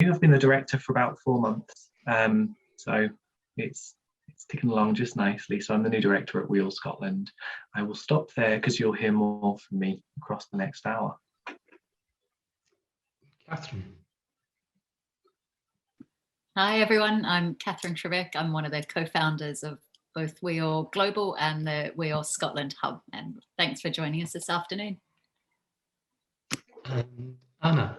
think I've been the director for about 4 months. So it's ticking along just nicely. So I'm the new director at WEAll Scotland. I will stop there because you'll hear more from me across the next hour. Catherine. Hi everyone, I'm Catherine Trevick. I'm one of the co-founders of both WEAll Global and the WEAll Scotland Hub, and thanks for joining us this afternoon. Anna.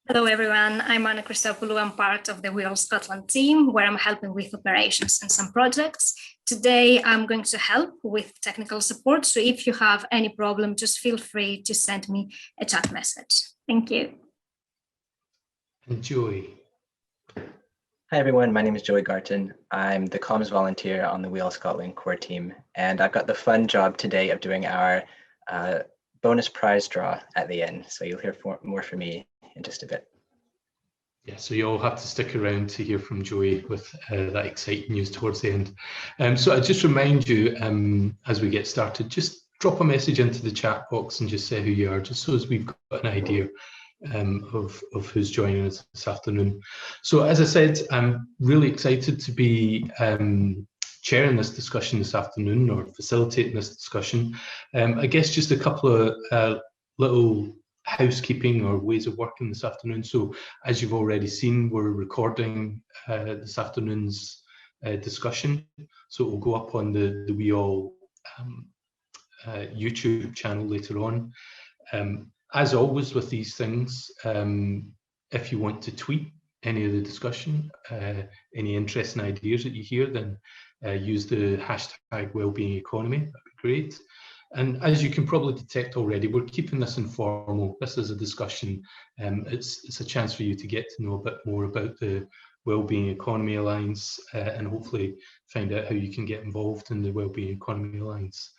Hello everyone, I'm Anna Christopoulou. I'm part of the WEAll Scotland team where I'm helping with operations and some projects. Today I'm going to help with technical support, so if you have any problem, just feel free to send me a chat message. Thank you. And Joy. Hi everyone, my name is Joey Garton. I'm the comms volunteer on the WEAll Scotland core team, and I've got the fun job today of doing our bonus prize draw at the end. So you'll hear more from me in just a bit. Yeah, so you all have to stick around to hear from Joey with that exciting news towards the end. So I just remind you, as we get started, just drop a message into the chat box and just say who you are, just so as we've got an idea of who's joining us this afternoon. So as I said, I'm really excited to be chairing this discussion this afternoon, or facilitating this discussion. I guess just a couple of little housekeeping or ways of working this afternoon. So as you've already seen, we're recording this afternoon's discussion, so it will go up on the WEAll YouTube channel later on. As always with these things, if you want to tweet any of the discussion, any interesting ideas that you hear, then use the hashtag Wellbeing Economy. That'd be great. And as you can probably detect already, we're keeping this informal. This is a discussion. It's a chance for you to get to know a bit more about the Wellbeing Economy Alliance, and hopefully find out how you can get involved in the Wellbeing Economy Alliance.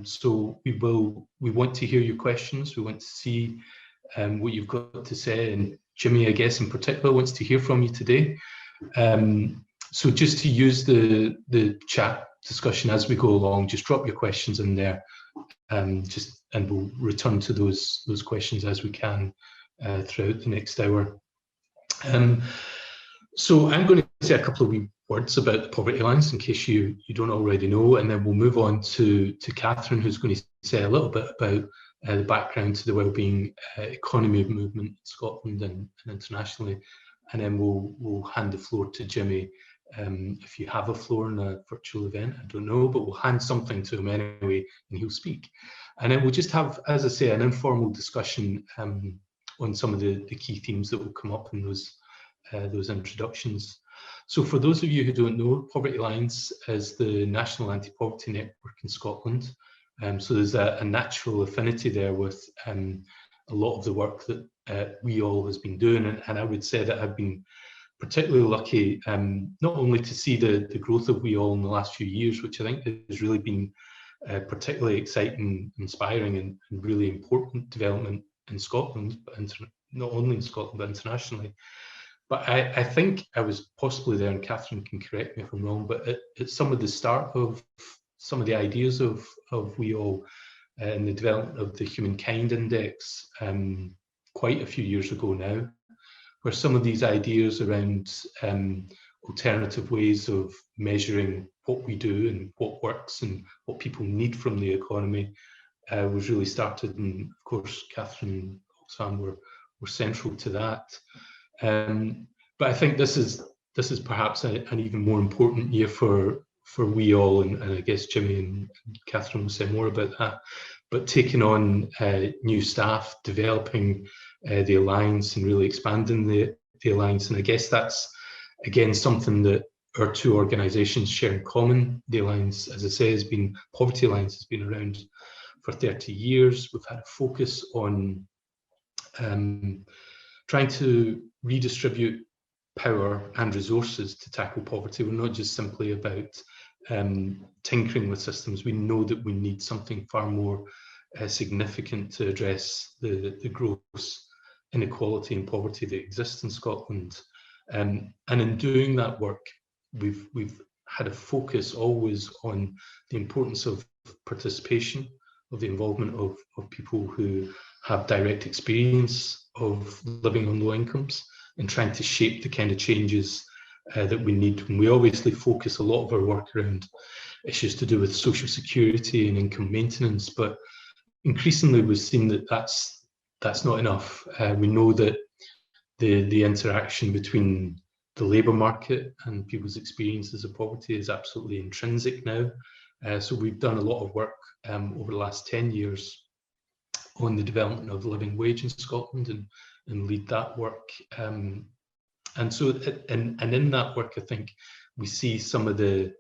So we want to hear your questions. We want to see what you've got to say, and Jimmy, I guess in particular, wants to hear from you today. So just to use the chat discussion as we go along, just drop your questions in there, and we'll return to those questions as we can throughout the next hour. So I'm going to say a couple of wee words about the Poverty Alliance in case you don't already know, and then we'll move on to Catherine, who's going to say a little bit about the background to the Wellbeing Economy movement in Scotland and internationally, and then we'll hand the floor to Jimmy. If you have a floor in a virtual event, I don't know, but we'll hand something to him anyway and he'll speak. And then we'll just have, as I say, an informal discussion on some of the key themes that will come up in those introductions. So for those of you who don't know, Poverty Alliance is the national anti-poverty network in Scotland. So there's a natural affinity there with a lot of the work that WEAll has been doing. And I would say that I've been particularly lucky not only to see the growth of WEAll in the last few years, which I think has really been particularly exciting, inspiring, and really important development in Scotland, but not only in Scotland, but internationally. But I think I was possibly there, and Catherine can correct me if I'm wrong, but it's some of the start of some of the ideas of WEAll and the development of the Humankind Index quite a few years ago now, where some of these ideas around alternative ways of measuring what we do and what works and what people need from the economy was really started. And of course, Catherine and Oxfam were central to that. But I think this is perhaps an even more important year for WEAll, and I guess Jimmy and Catherine will say more about that. But taking on new staff, developing the Alliance and really expanding the Alliance. And I guess that's, again, something that our two organisations share in common. The Alliance, as I say, Poverty Alliance has been around for 30 years. We've had a focus on trying to redistribute power and resources to tackle poverty. We're not just simply about tinkering with systems. We know that we need something far more significant to address the gross inequality and poverty that exists in Scotland. And in doing that work, we've had a focus always on the importance of participation, of the involvement of people who have direct experience of living on low incomes and trying to shape the kind of changes that we need. And we obviously focus a lot of our work around issues to do with social security and income maintenance, but increasingly we've seen that that's not enough. We know that the interaction between the labour market and people's experiences of poverty is absolutely intrinsic now. So we've done a lot of work over the last 10 years on the development of the living wage in Scotland and lead that work. And so, and in that work, I think we see some of the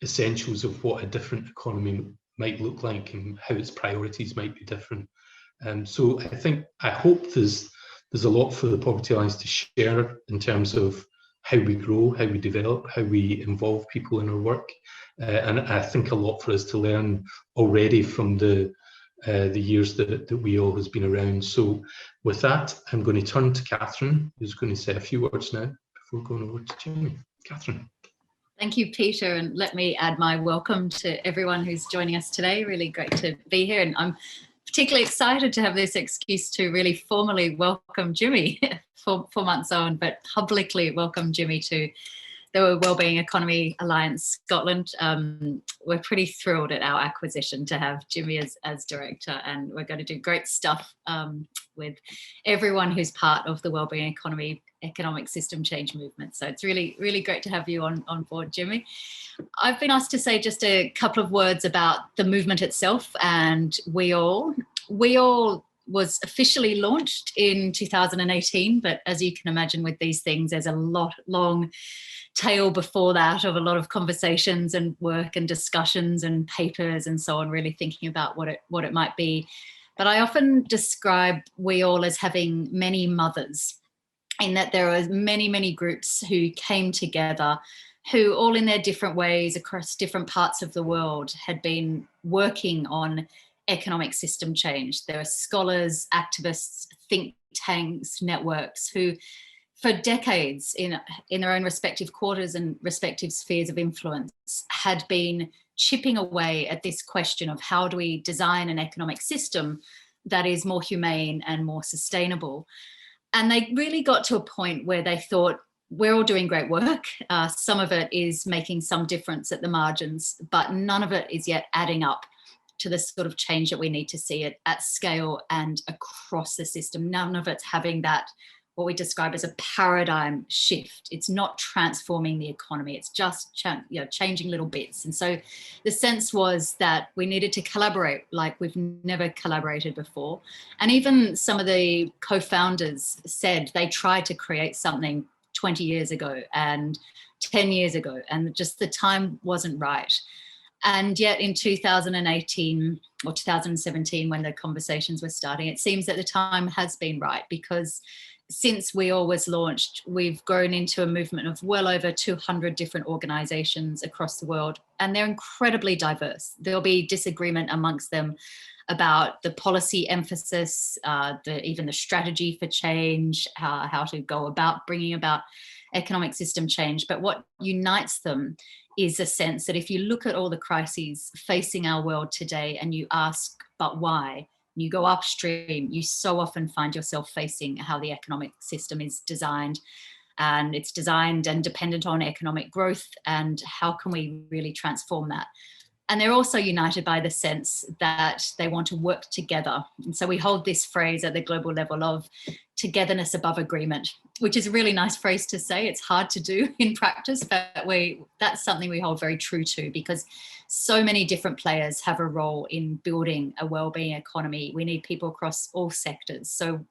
essentials of what a different economy might look like and how its priorities might be different. So I hope there's a lot for the Poverty Alliance to share in terms of how we grow, how we develop, how we involve people in our work. And I think a lot for us to learn already from the years that WEAll has been around. So with that, I'm going to turn to Catherine, who's going to say a few words now before going over to Jimmy. Catherine. Thank you, Peter, and let me add my welcome to everyone who's joining us today. Really great to be here, and I'm particularly excited to have this excuse to really formally welcome Jimmy, 4 months on, but publicly welcome Jimmy to the Wellbeing Economy Alliance Scotland. We're pretty thrilled at our acquisition to have Jimmy as director, and we're going to do great stuff with everyone who's part of the Wellbeing Economy economic system change movement. So it's really, really great to have you on board, Jimmy. I've been asked to say just a couple of words about the movement itself and WEAll. WEAll was officially launched in 2018, but as you can imagine with these things, there's a long tail before that of a lot of conversations and work and discussions and papers and so on, really thinking about what it might be. But I often describe WEAll as having many mothers, in that there are many groups who came together, who all in their different ways across different parts of the world had been working on economic system change. There are scholars, activists, think tanks, networks who for decades in their own respective quarters and respective spheres of influence had been chipping away at this question of how do we design an economic system that is more humane and more sustainable. And they really got to a point where they thought, we're all doing great work. Some of it is making some difference at the margins, but none of it is yet adding up to the sort of change that we need to see it at scale and across the system. None of it's having that, what we describe as a paradigm shift. It's not transforming the economy. It's just changing little bits. And so the sense was that we needed to collaborate like we've never collaborated before. And even some of the co-founders said they tried to create something 20 years ago and 10 years ago, and just the time wasn't right. And yet in 2018 or 2017, when the conversations were starting, it seems that the time has been right, because since WEAll was launched, we've grown into a movement of well over 200 different organizations across the world, and they're incredibly diverse. There'll be disagreement amongst them about the policy emphasis, even the strategy for change, how to go about bringing about economic system change. But what unites them is a sense that if you look at all the crises facing our world today and you ask, but why? You go upstream, you so often find yourself facing how the economic system is designed, and it's designed and dependent on economic growth, and how can we really transform that? And they're also united by the sense that they want to work together. And so we hold this phrase at the global level of togetherness above agreement, which is a really nice phrase to say. It's hard to do in practice, but that's something we hold very true to, because so many different players have a role in building a wellbeing economy. We need people across all sectors. So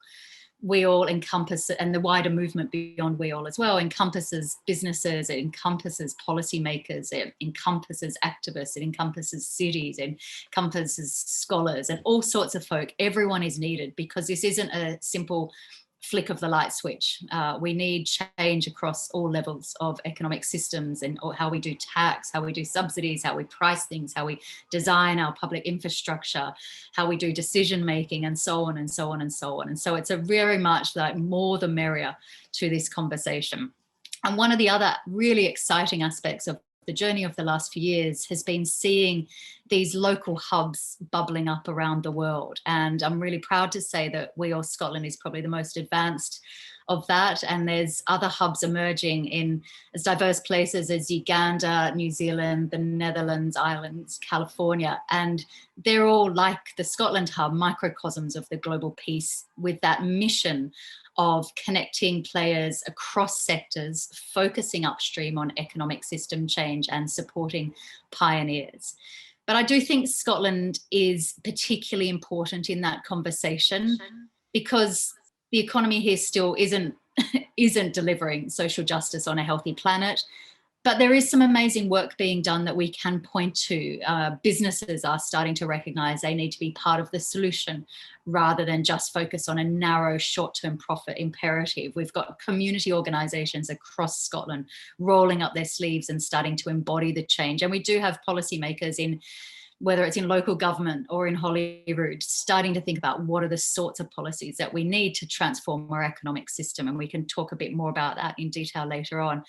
WEAll encompass, and the wider movement beyond WEAll as well, encompasses businesses, it encompasses policymakers, it encompasses activists, it encompasses cities, it encompasses scholars and all sorts of folk. Everyone is needed, because this isn't a simple flick of the light switch. We need change across all levels of economic systems, and how we do tax, how we do subsidies, how we price things, how we design our public infrastructure, how we do decision making, and so on and so on and so on. And so it's a very much like more the merrier to this conversation. And one of the other really exciting aspects of the journey of the last few years has been seeing these local hubs bubbling up around the world. And I'm really proud to say that WEAll Scotland is probably the most advanced of that. And there's other hubs emerging in as diverse places as Uganda, New Zealand, the Netherlands, Ireland, California. And they're all like the Scotland hub, microcosms of the global peace, with that mission of connecting players across sectors, focusing upstream on economic system change and supporting pioneers. But I do think Scotland is particularly important in that conversation because the economy here still isn't delivering social justice on a healthy planet. But there is some amazing work being done that we can point to. Businesses are starting to recognise they need to be part of the solution rather than just focus on a narrow short-term profit imperative. We've got community organisations across Scotland rolling up their sleeves and starting to embody the change. And we do have policymakers in, whether it's in local government or in Holyrood, starting to think about what are the sorts of policies that we need to transform our economic system. And we can talk a bit more about that in detail later on.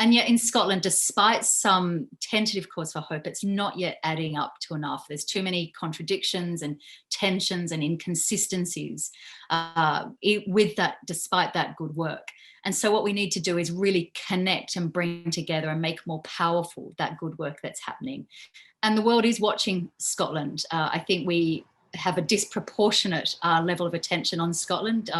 And yet in Scotland, despite some tentative cause for hope, it's not yet adding up to enough. There's too many contradictions and tensions and inconsistencies with that, despite that good work. And so what we need to do is really connect and bring together and make more powerful that good work that's happening. And the world is watching Scotland. I think we have a disproportionate level of attention on Scotland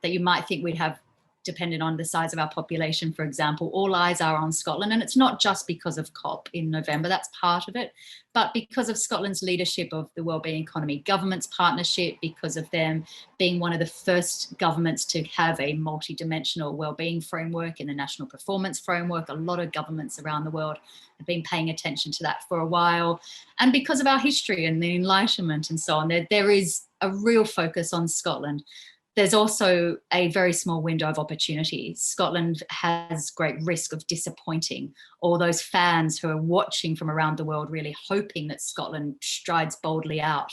that you might think we'd have depending on the size of our population, for example. All eyes are on Scotland, and it's not just because of COP in November, that's part of it, but because of Scotland's leadership of the Wellbeing Economy Government's partnership, because of them being one of the first governments to have a multi-dimensional wellbeing framework in the National Performance Framework. A lot of governments around the world have been paying attention to that for a while, and because of our history and the Enlightenment and so on, there is a real focus on Scotland. There's also a very small window of opportunity. Scotland has great risk of disappointing all those fans who are watching from around the world, really hoping that Scotland strides boldly out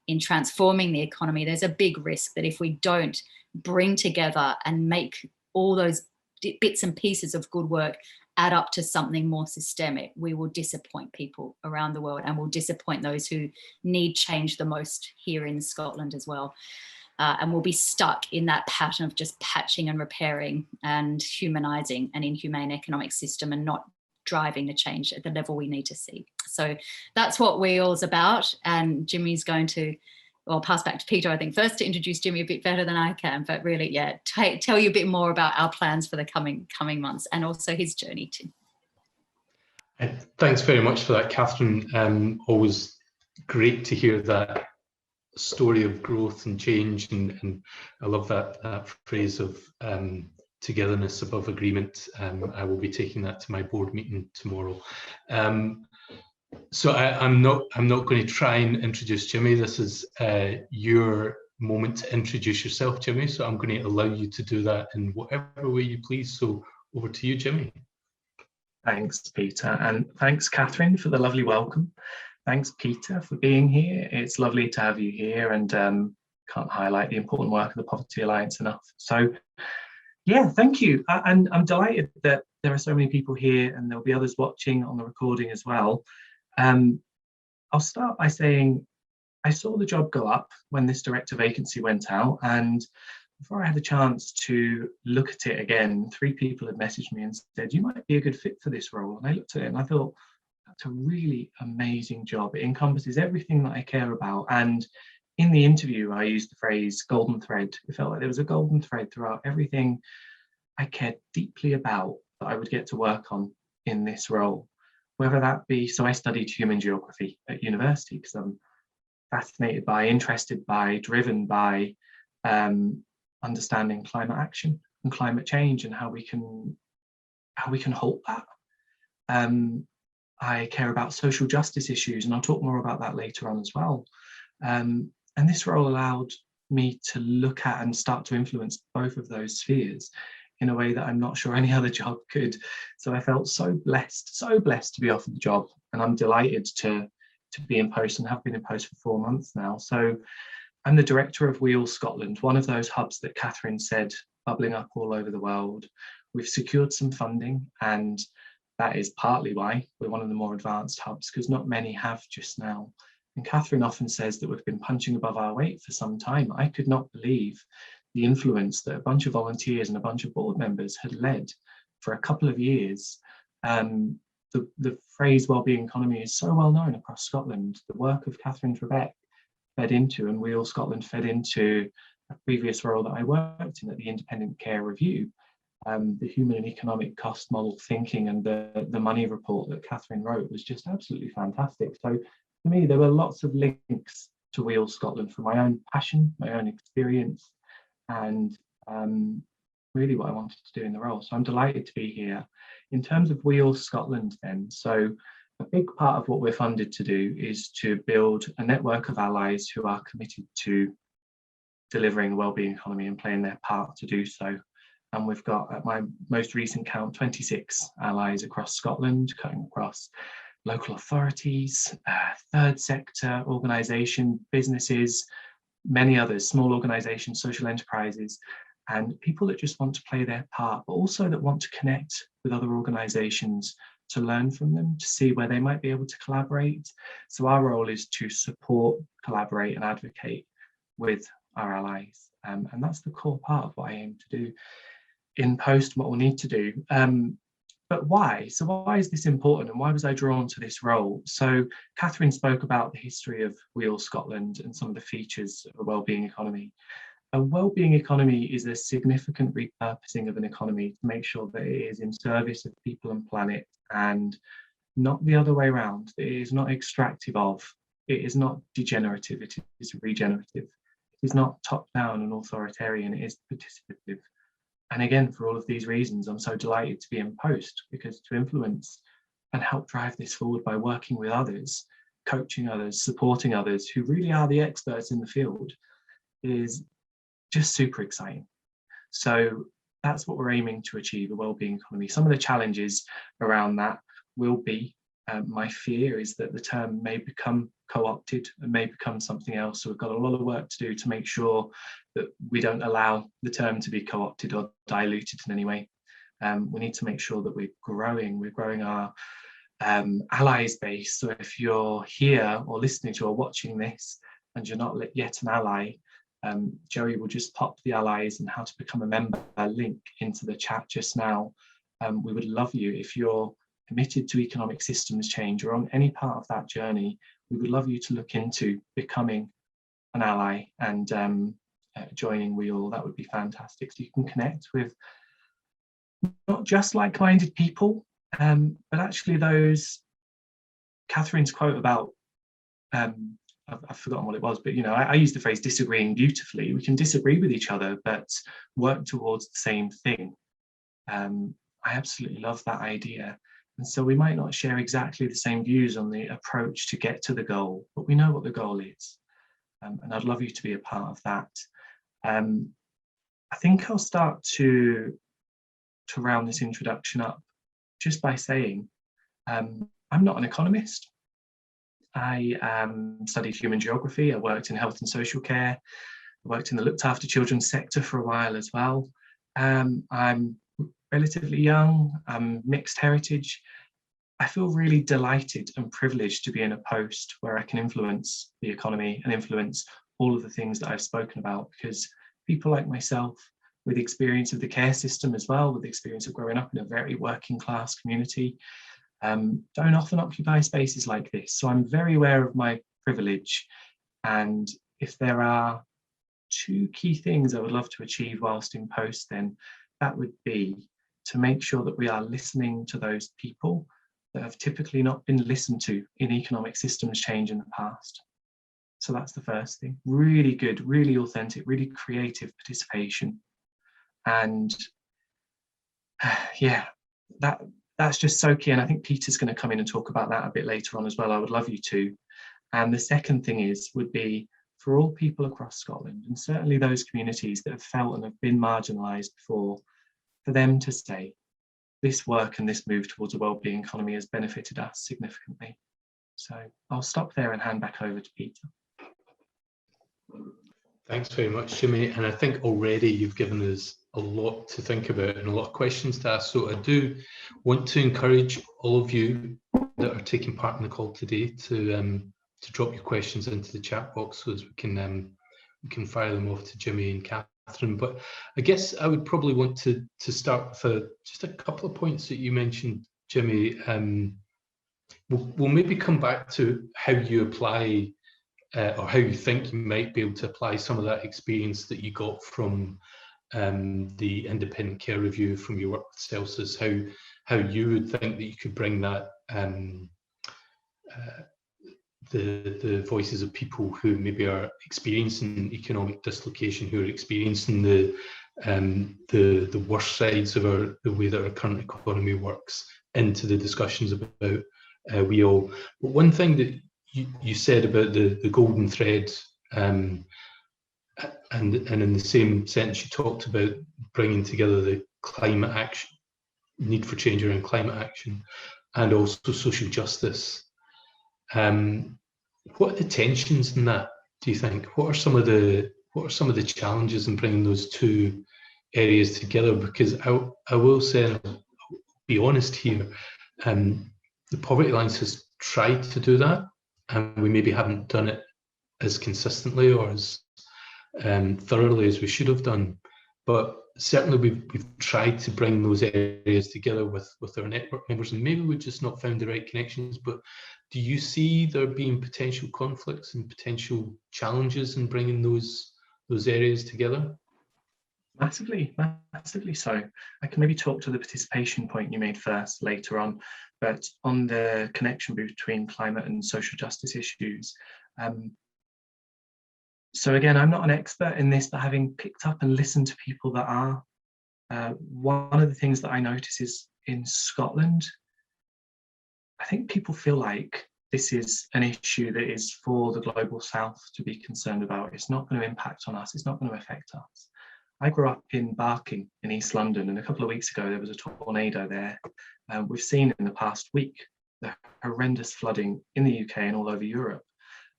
in transforming the economy. There's a big risk that if we don't bring together and make all those bits and pieces of good work add up to something more systemic, we will disappoint people around the world and will disappoint those who need change the most here in Scotland as well. And we'll be stuck in that pattern of just patching and repairing and humanising an inhumane economic system and not driving the change at the level we need to see. So that's what WEAll's about. And Jimmy's going to, well, pass back to Peter, I think, first to introduce Jimmy a bit better than I can. But really, yeah, tell you a bit more about our plans for the coming months and also his journey too. Thanks very much for that, Catherine. Always great to hear that story of growth and change, and I love that phrase of togetherness above agreement. I will be taking that to my board meeting tomorrow. So I'm not going to try and introduce Jimmy. This is your moment to introduce yourself, Jimmy. So I'm going to allow you to do that in whatever way you please. So over to you, Jimmy. Thanks, Peter, and thanks, Catherine, for the lovely welcome. Thanks, Peter, for being here. It's lovely to have you here, and can't highlight the important work of the Poverty Alliance enough. So, yeah, thank you. And I'm delighted that there are so many people here, and there'll be others watching on the recording as well. I'll start by saying I saw the job go up when this director vacancy went out, and before I had a chance to look at it again, 3 people had messaged me and said, you might be a good fit for this role. And I looked at it and I thought, that's a really amazing job. It encompasses everything that I care about. And in the interview, I used the phrase golden thread. It felt like there was a golden thread throughout everything I cared deeply about that I would get to work on in this role. Whether that be, so I studied human geography at university because I'm fascinated by, interested by, driven by understanding climate action and climate change and how we can halt that. I care about social justice issues, and I'll talk more about that later on as well. And this role allowed me to look at and start to influence both of those spheres in a way that I'm not sure any other job could. So I felt so blessed to be offered the job, and I'm delighted to be in post and have been in post for 4 months now. So I'm the director of WEAll Scotland, one of those hubs that Catherine said bubbling up all over the world. We've secured some funding, and that is partly why we're one of the more advanced hubs, because not many have just now. And Catherine often says that we've been punching above our weight for some time. I could not believe the influence that a bunch of volunteers and a bunch of board members had led for a couple of years. The phrase wellbeing economy is so well known across Scotland. The work of Catherine Trebek fed into, and WEAll Scotland fed into, a previous role that I worked in at the Independent Care Review. The human and economic cost model thinking and the money report that Catherine wrote was just absolutely fantastic. So for me, there were lots of links to WEAll Scotland from my own passion, my own experience, and really what I wanted to do in the role. So I'm delighted to be here. In terms of WEAll Scotland then, so a big part of what we're funded to do is to build a network of allies who are committed to delivering the wellbeing economy and playing their part to do so. And we've got, at my most recent count, 26 allies across Scotland, cutting across local authorities, third sector organisation, businesses, many others, small organisations, social enterprises, and people that just want to play their part, but also that want to connect with other organisations, to learn from them, to see where they might be able to collaborate. So our role is to support, collaborate and advocate with our allies. And that's the core part of what I aim to do in post, what we'll need to do. But why? So why is this important, and why was I drawn to this role? So Catherine spoke about the history of WEAll Scotland and some of the features of a wellbeing economy. A wellbeing economy is a significant repurposing of an economy to make sure that it is in service of people and planet, and not the other way around. It is not extractive of, it is not degenerative, it is regenerative. It is not top-down and authoritarian, it is participative. And again, for all of these reasons, I'm so delighted to be in post, because to influence and help drive this forward by working with others, coaching others, supporting others who really are the experts in the field is just super exciting. So that's what we're aiming to achieve, a wellbeing economy. Some of the challenges around that will be, my fear is that the term may become co-opted and may become something else. So we've got a lot of work to do to make sure that we don't allow the term to be co-opted or diluted in any way. We need to make sure that we're growing our allies base. So if you're here or listening to or watching this and you're not yet an ally, Joey will just pop the allies and how to become a member link into the chat just now. We would love you, if you're committed to economic systems change or on any part of that journey, we would love you to look into becoming an ally and joining WEAll. That would be fantastic. So you can connect with not just like-minded people, but actually those, Catherine's quote about, I've forgotten what it was, but I use the phrase disagreeing beautifully. We can disagree with each other, but work towards the same thing. I absolutely love that idea. And so we might not share exactly the same views on the approach to get to the goal, but we know what the goal is. And I'd love you to be a part of that. I think I'll start to round this introduction up just by saying, I'm not an economist. I studied human geography. I worked in health and social care. I worked in the looked after children sector for a while as well. I'm relatively young, I'm mixed heritage. I feel really delighted and privileged to be in a post where I can influence the economy and influence all of the things that I've spoken about, because people like myself, with experience of the care system as well, with the experience of growing up in a very working class community, don't often occupy spaces like this. So I'm very aware of my privilege. And if there are two key things I would love to achieve whilst in post, then that would be to make sure that we are listening to those people that have typically not been listened to in economic systems change in the past. So that's the first thing. Really good, really authentic, really creative participation. And yeah, that's just so key. And I think Peter's going to come in and talk about that a bit later on as well. I would love you to. And the second thing would be for all people across Scotland, and certainly those communities that have felt and have been marginalised before, for them to say, this work and this move towards a wellbeing economy has benefited us significantly. So I'll stop there and hand back over to Peter. Thanks very much, Jimmy. And I think already you've given us a lot to think about and a lot of questions to ask. So I do want to encourage all of you that are taking part in the call today to drop your questions into the chat box so as we can fire them off to Jimmy and Catherine. But I guess I would probably want to start with just a couple of points that you mentioned, Jimmy. We'll maybe come back to how you apply or how you think you might be able to apply some of that experience that you got from the independent care review, from your work with Celsius, how you would think that you could bring that the voices of people who maybe are experiencing economic dislocation, who are experiencing the worst sides of the way that our current economy works, into the discussions about WEAll. But one thing that you said about the golden thread, and in the same sentence you talked about bringing together the climate action, need for change around climate action, and also social justice. What are the tensions in that, do you think? What are some of the challenges in bringing those two areas together? Because I will say, and I'll be honest here, the Poverty Alliance has tried to do that, and we maybe haven't done it as consistently or as thoroughly as we should have done. But certainly we've tried to bring those areas together with our network members, and maybe we've just not found the right connections. But do you see there being potential conflicts and potential challenges in bringing those areas together? Massively so. I can maybe talk to the participation point you made first later on, but on the connection between climate and social justice issues. So again, I'm not an expert in this, but having picked up and listened to people that are, one of the things that I notice is in Scotland, I think people feel like this is an issue that is for the global south to be concerned about. It's not going to impact on us. It's not going to affect us. I grew up in Barking in East London, and a couple of weeks ago there was a tornado there. We've seen in the past week the horrendous flooding in the UK and all over Europe.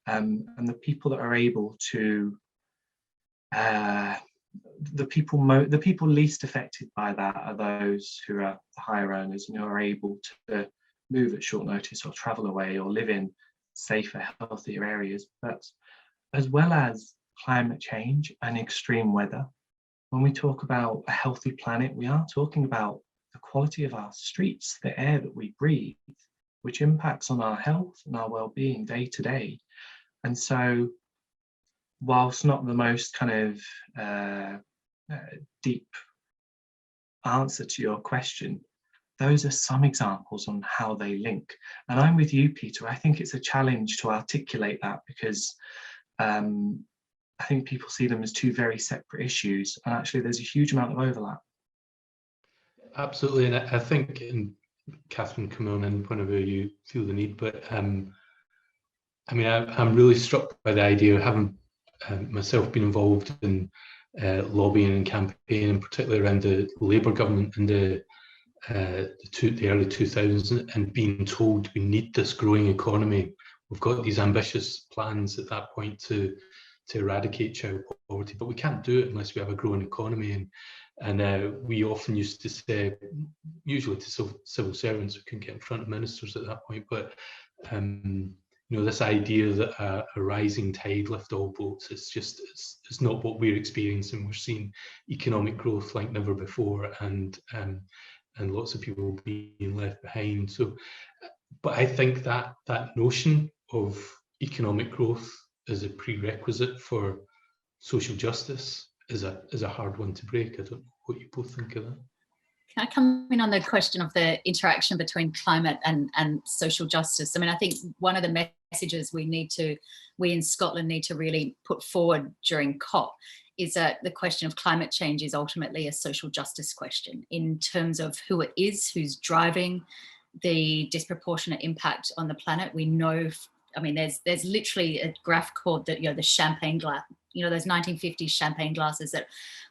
And the people that are able to, the people least affected by that are those who are the higher earners and who are able to move at short notice or travel away or live in safer, healthier areas. But as well as climate change and extreme weather, when we talk about a healthy planet, we are talking about the quality of our streets, the air that we breathe, which impacts on our health and our well-being day to day. And so, whilst not the most kind of deep answer to your question, those are some examples on how they link. And I'm with you, Peter. I think it's a challenge to articulate that, because I think people see them as two very separate issues, and actually there's a huge amount of overlap. Absolutely, and I think, and Catherine, come on in whenever you feel the need, but I mean, I'm really struck by the idea of having myself been involved in lobbying and campaigning, particularly around the Labour government in the early 2000s, and being told we need this growing economy. We've got these ambitious plans at that point to eradicate child poverty, but we can't do it unless we have a growing economy. And we often used to say, usually to civil servants, we couldn't get in front of ministers at that point, but you know, this idea that a rising tide lifts all boats, it's not what we're experiencing. We're seeing economic growth like never before, and lots of people being left behind. So, but I think that notion of economic growth as a prerequisite for social justice is a hard one to break. I don't know what you both think of that. Can I come in on the question of the interaction between climate and social justice? I mean, I think one of the messages we in Scotland need to really put forward during COP is that the question of climate change is ultimately a social justice question in terms of who it is, who's driving the disproportionate impact on the planet. We know, I mean, there's literally a graph called the champagne you know, those 1950s champagne glasses that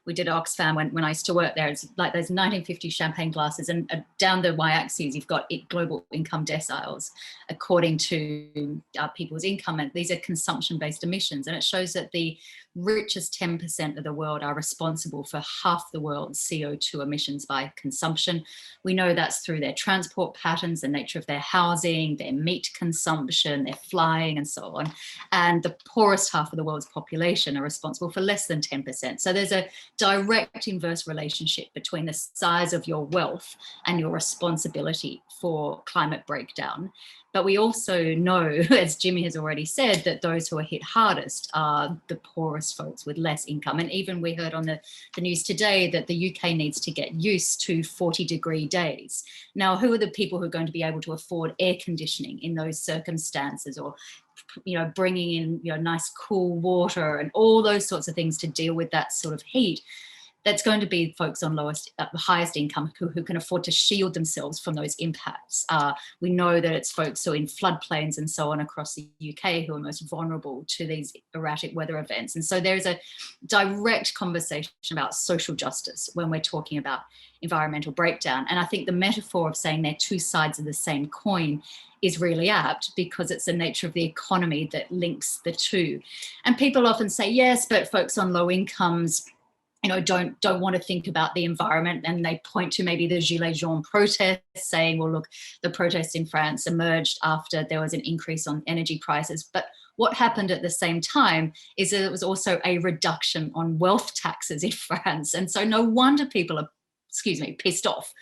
we did at Oxfam when I used to work there. It's like those 1950s champagne glasses, and down the y-axis you've got global income deciles according to people's income, and these are consumption-based emissions, and it shows that the richest 10% of the world are responsible for half the world's CO2 emissions by consumption. We know that's through their transport patterns, the nature of their housing, their meat consumption, their flying, and so on. And the poorest half of the world's population are responsible for less than 10%. So there's a direct inverse relationship between the size of your wealth and your responsibility for climate breakdown. But we also know, as Jimmy has already said, that those who are hit hardest are the poorest folks with less income. And even we heard on the news today that the UK needs to get used to 40-degree days. Now, who are the people who are going to be able to afford air conditioning in those circumstances, or, you know, bringing in, you know, nice cool water and all those sorts of things to deal with that sort of heat? That's going to be folks on highest income who can afford to shield themselves from those impacts. We know that it's folks who are in floodplains and so on across the UK who are most vulnerable to these erratic weather events. And so there's a direct conversation about social justice when we're talking about environmental breakdown. And I think the metaphor of saying they're two sides of the same coin is really apt, because it's the nature of the economy that links the two. And people often say, yes, but folks on low incomes, you know, don't want to think about the environment, and they point to maybe the Gilets jaunes protests, saying, well, look, the protests in France emerged after there was an increase on energy prices. But what happened at the same time is that it was also a reduction on wealth taxes in France. And so no wonder people are, pissed off.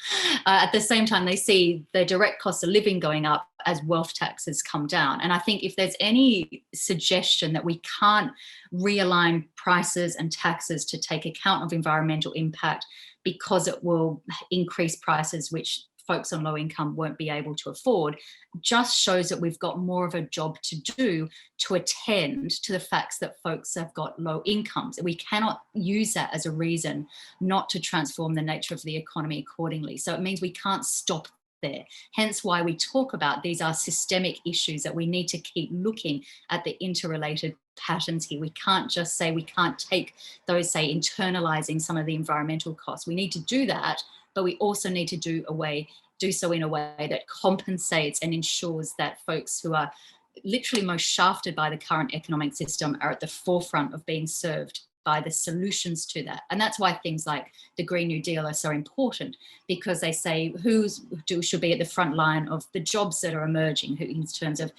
At the same time, they see their direct cost of living going up as wealth taxes come down. And I think if there's any suggestion that we can't realign prices and taxes to take account of environmental impact because it will increase prices which folks on low income won't be able to afford, just shows that we've got more of a job to do to attend to the facts that folks have got low incomes. We cannot use that as a reason not to transform the nature of the economy accordingly. So it means we can't stop there. Hence why we talk about these are systemic issues that we need to keep looking at the interrelated patterns here. We can't just say we can't take those, say, internalizing some of the environmental costs. We need to do that, but we also need to do so in a way that compensates and ensures that folks who are literally most shafted by the current economic system are at the forefront of being served by the solutions to that. And that's why things like the Green New Deal are so important, because they say should be at the front line of the jobs that are emerging, who in terms of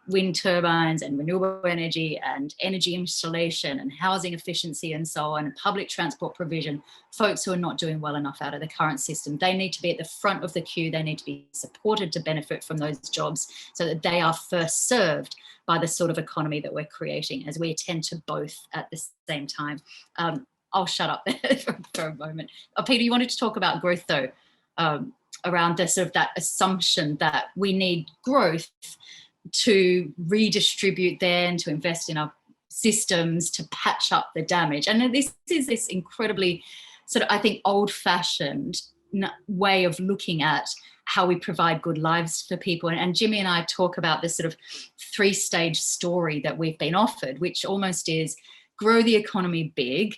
wind turbines and renewable energy and energy installation and housing efficiency and so on, and public transport provision. Folks who are not doing well enough out of the current system, they need to be at the front of the queue. They need to be supported to benefit from those jobs so that they are first served by the sort of economy that we're creating, as we attend to both at the same time. I'll shut up there for a moment. Peter, you wanted to talk about growth though, around the sort of that assumption that we need growth to redistribute then, to invest in our systems, to patch up the damage. And this is this incredibly sort of, I think, old-fashioned way of looking at how we provide good lives for people. And Jimmy and I talk about this sort of three-stage story that we've been offered, which almost is grow the economy big,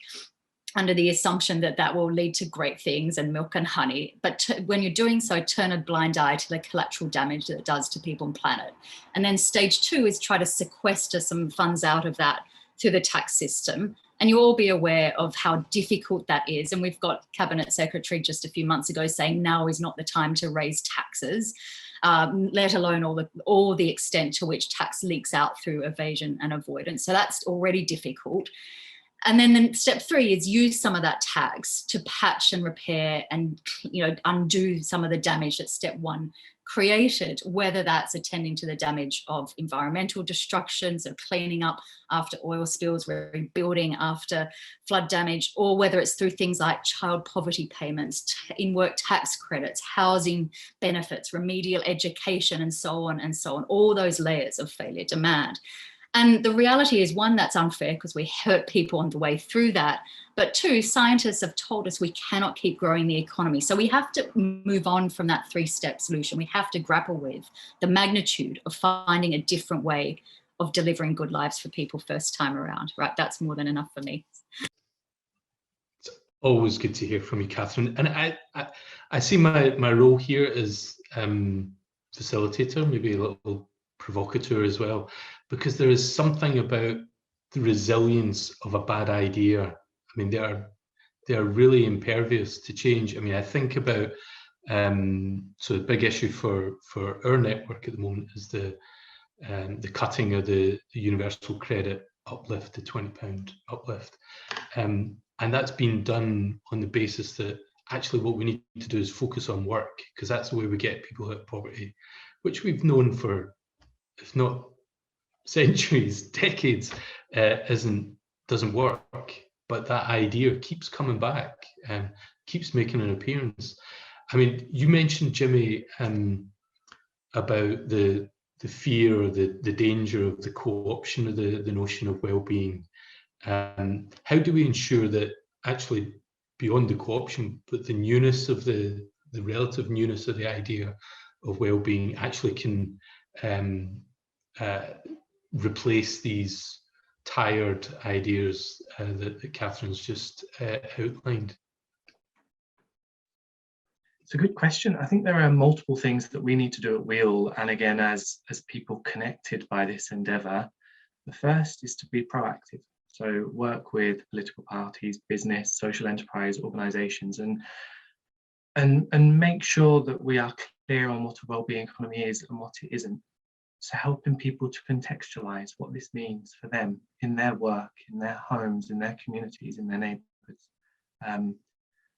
under the assumption that that will lead to great things and milk and honey. But when you're doing so, turn a blind eye to the collateral damage that it does to people and planet. And then stage two is try to sequester some funds out of that through the tax system. And you'll all be aware of how difficult that is. And we've got Cabinet Secretary just a few months ago saying now is not the time to raise taxes, let alone all the extent to which tax leaks out through evasion and avoidance. So that's already difficult. And then step three is use some of that tax to patch and repair and, undo some of the damage that step one created, whether that's attending to the damage of environmental destruction, so cleaning up after oil spills, rebuilding after flood damage, or whether it's through things like child poverty payments, in-work tax credits, housing benefits, remedial education, and so on, all those layers of failure demand. And the reality is, one, that's unfair because we hurt people on the way through that. But two, scientists have told us we cannot keep growing the economy. So we have to move on from that three-step solution. We have to grapple with the magnitude of finding a different way of delivering good lives for people first time around, right? That's more than enough for me. It's always good to hear from you, Catherine. And I see my role here as facilitator, maybe a little provocateur as well, because there is something about the resilience of a bad idea. I mean, they are really impervious to change. I mean, I think about so the big issue for our network at the moment is the cutting of the universal credit uplift, the £20 uplift, and that's been done on the basis that actually what we need to do is focus on work, because that's the way we get people out of poverty, which we've known for, if not centuries, decades, doesn't work. But that idea keeps coming back and keeps making an appearance. I mean, you mentioned, Jimmy, about the fear or the danger of the co-option of the notion of well-being. How do we ensure that actually beyond the co-option, but the newness of the relative newness of the idea of well-being actually can replace these tired ideas that Catherine's just outlined? It's a good question. I think there are multiple things that we need to do at WEAll, and again, as people connected by this endeavour. The first is to be proactive. So work with political parties, business, social enterprise organisations, and make sure that we are clear on what a wellbeing economy is and what it isn't. So helping people to contextualise what this means for them in their work, in their homes, in their communities, in their neighbourhoods.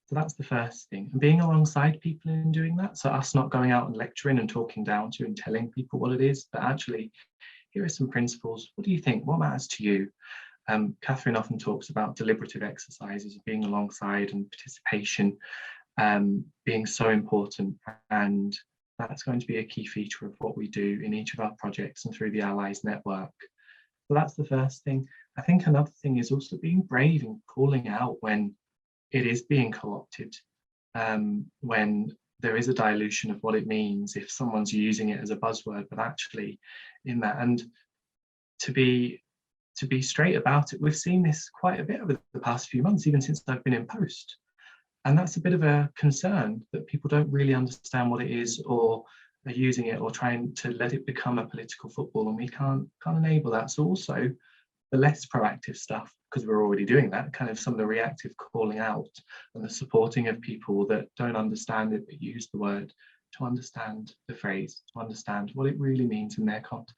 So that's the first thing, and being alongside people in doing that. So us not going out and lecturing and talking down to and telling people what it is, but actually, here are some principles. What do you think? What matters to you? Catherine often talks about deliberative exercises, being alongside and participation being so important, and that's going to be a key feature of what we do in each of our projects and through the Allies network. So that's the first thing. I think another thing is also being brave and calling out when it is being co-opted, when there is a dilution of what it means, if someone's using it as a buzzword, but actually in that, and to be straight about it. We've seen this quite a bit over the past few months, even since I've been in post. And that's a bit of a concern, that people don't really understand what it is, or are using it or trying to let it become a political football, and we can't enable that. So also the less proactive stuff, because we're already doing that, kind of some of the reactive calling out and the supporting of people that don't understand it but use the word, to understand the phrase, to understand what it really means in their context.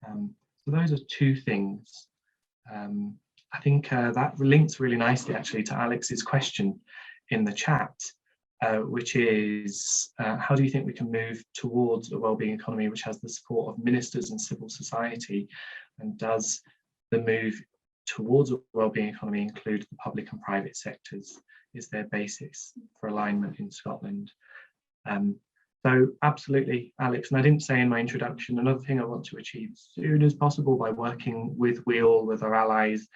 So those are two things. I think that links really nicely actually to Alex's question in the chat, which is how do you think we can move towards a wellbeing economy which has the support of ministers and civil society, and does the move towards a wellbeing economy include the public and private sectors? Is there basis for alignment in Scotland? So absolutely, Alex, and I didn't say in my introduction, another thing I want to achieve as soon as possible by working with WEAll, with our allies,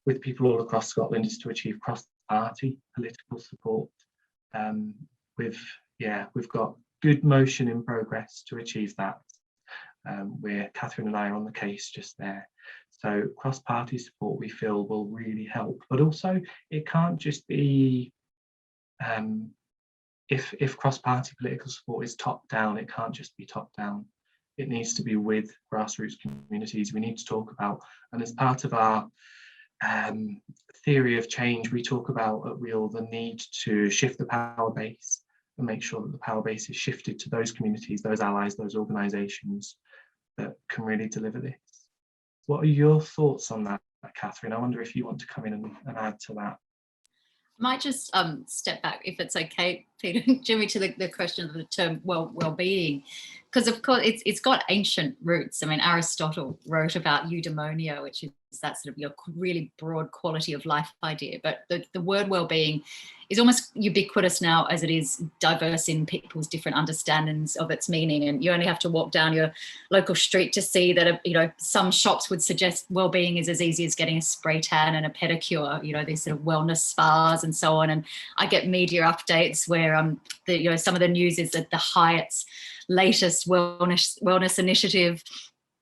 with people all across Scotland, is to achieve cross-party political support. We've got good motion in progress to achieve that, where Catherine and I are on the case just there. So cross-party support, we feel, will really help, but also it can't just be if cross-party political support is top-down, it can't just be top-down. It needs to be with grassroots communities. We need to talk about, and as part of our theory of change, we talk about at WEAll the need to shift the power base and make sure that the power base is shifted to those communities, those allies, those organisations that can really deliver this. What are your thoughts on that, Catherine? I wonder if you want to come in and add to that. I might just step back, if it's okay, Peter and Jimmy, to the question of the term well-being, because of course it's got ancient roots. I mean, Aristotle wrote about eudaimonia, which is that sort of your really broad quality of life idea. But the word well-being is almost ubiquitous now, as it is diverse in people's different understandings of its meaning. And you only have to walk down your local street to see that, some shops would suggest well-being is as easy as getting a spray tan and a pedicure, these sort of wellness spas and so on. And I get media updates where some of the news is that the Hyatt's latest wellness initiative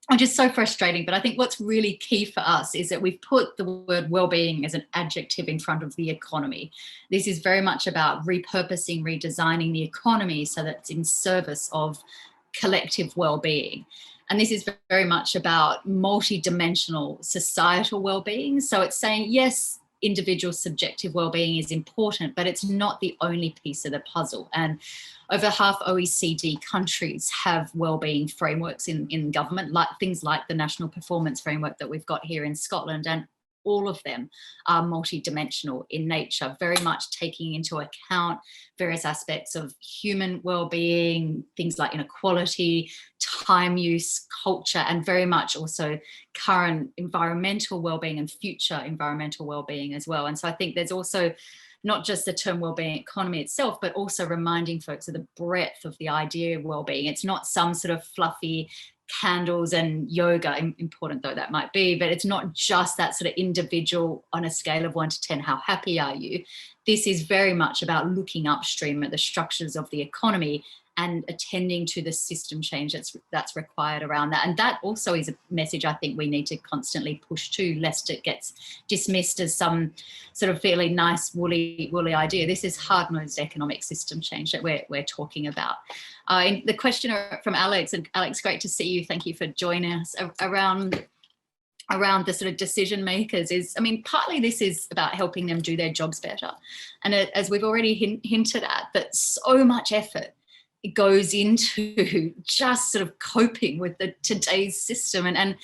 which is so frustrating. But I think what's really key for us is that we've put the word well-being as an adjective in front of the economy. This is very much about repurposing, redesigning the economy so that it's in service of collective well-being. And this is very much about multi-dimensional societal well-being. So it's saying, yes, individual subjective well-being is important, but it's not the only piece of the puzzle. And over half OECD countries have well-being frameworks in government, like things like the National Performance Framework that we've got here in Scotland, and all of them are multidimensional in nature, very much taking into account various aspects of human well-being, things like inequality, time use, culture, and very much also current environmental well-being and future environmental well-being as well. And so I think there's also not just the term wellbeing economy itself, but also reminding folks of the breadth of the idea of wellbeing. It's not some sort of fluffy candles and yoga, important though that might be, but it's not just that sort of individual on a scale of 1 to 10, how happy are you? This is very much about looking upstream at the structures of the economy and attending to the system change that's required around that. And that also is a message I think we need to constantly push to, lest it gets dismissed as some sort of fairly nice woolly idea. This is hard-nosed economic system change that we're talking about. The question from Alex, and Alex, great to see you. Thank you for joining us around the sort of decision makers is, I mean, partly this is about helping them do their jobs better. And as we've already hinted at, that so much effort it goes into just sort of coping with today's system, and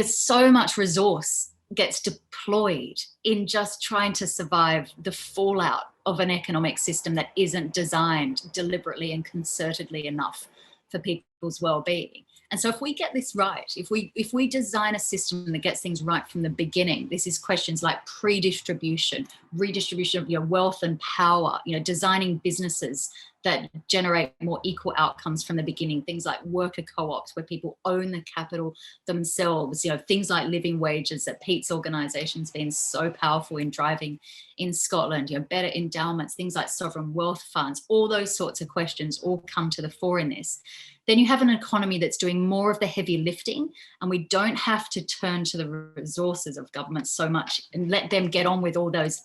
so much resource gets deployed in just trying to survive the fallout of an economic system that isn't designed deliberately and concertedly enough for people's well-being. And so if we get this right, if we design a system that gets things right from the beginning, this is questions like pre-distribution, redistribution of your wealth and power, designing businesses that generate more equal outcomes from the beginning, things like worker co-ops where people own the capital themselves, things like living wages that Pete's organisation's been so powerful in driving in Scotland, better endowments, things like sovereign wealth funds, all those sorts of questions all come to the fore in this. Then you have an economy that's doing more of the heavy lifting, and we don't have to turn to the resources of government so much and let them get on with all those